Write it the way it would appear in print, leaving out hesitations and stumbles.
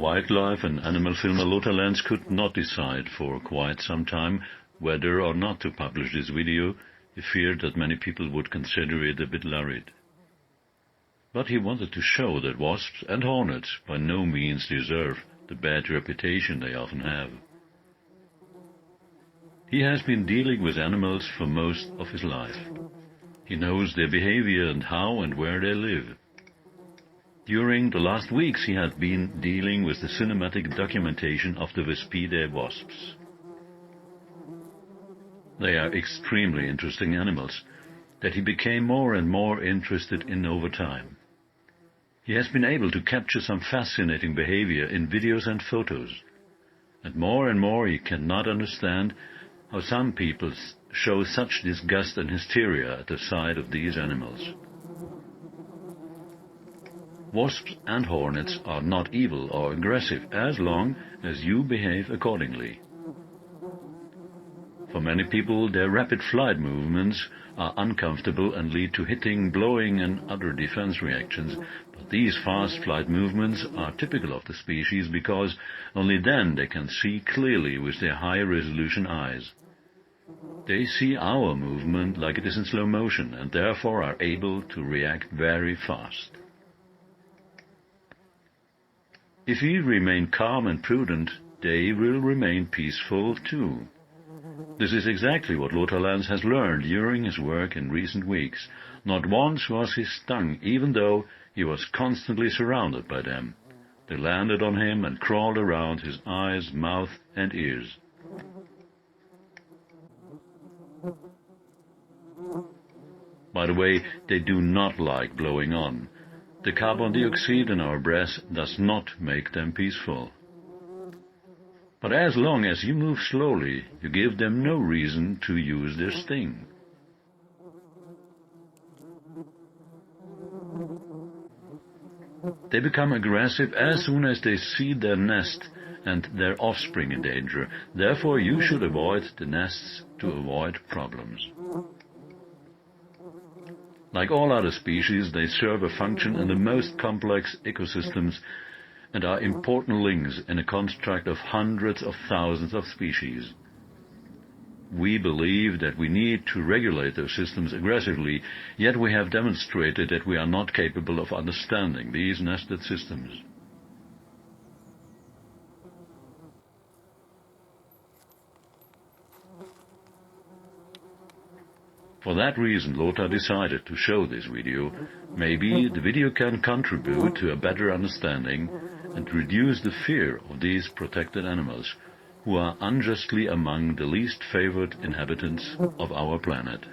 Wildlife and animal filmer Lothar Lenz could not decide for quite some time whether or not to publish this video. He feared that many people would consider it a bit lurid. But he wanted to show that wasps and hornets by no means deserve the bad reputation they often have. He has been dealing with animals for most of his life. He knows their behavior and how and where they live. During the last weeks he had been dealing with the cinematic documentation of the Waspidae wasps. They are extremely interesting animals that he became more and more interested in over time. He has been able to capture some fascinating behavior in videos and photos, and more he cannot understand how some people show such disgust and hysteria at the sight of these animals. Wasps and hornets are not evil or aggressive as long as you behave accordingly. For many people, their rapid flight movements are uncomfortable and lead to hitting, blowing and other defense reactions, but these fast flight movements are typical of the species because only then they can see clearly with their high-resolution eyes. They see our movement like it is in slow motion and therefore are able to react very fast. If we remain calm and prudent, they will remain peaceful too. This is exactly what Lothar Lenz has learned during his work in recent weeks. Not once was he stung, even though he was constantly surrounded by them. They landed on him and crawled around his eyes, mouth and ears. By the way, they do not like blowing on. The carbon dioxide in our breath does not make them peaceful. But as long as you move slowly, you give them no reason to use their sting. They become aggressive as soon as they see their nest and their offspring in danger. Therefore, you should avoid the nests to avoid problems. Like all other species, they serve a function in the most complex ecosystems and are important links in a construct of hundreds of thousands of species. We believe that we need to regulate those systems aggressively, yet we have demonstrated that we are not capable of understanding these nested systems. For that reason, Lothar decided to show this video. Maybe the video can contribute to a better understanding and reduce the fear of these protected animals, who are unjustly among the least favored inhabitants of our planet.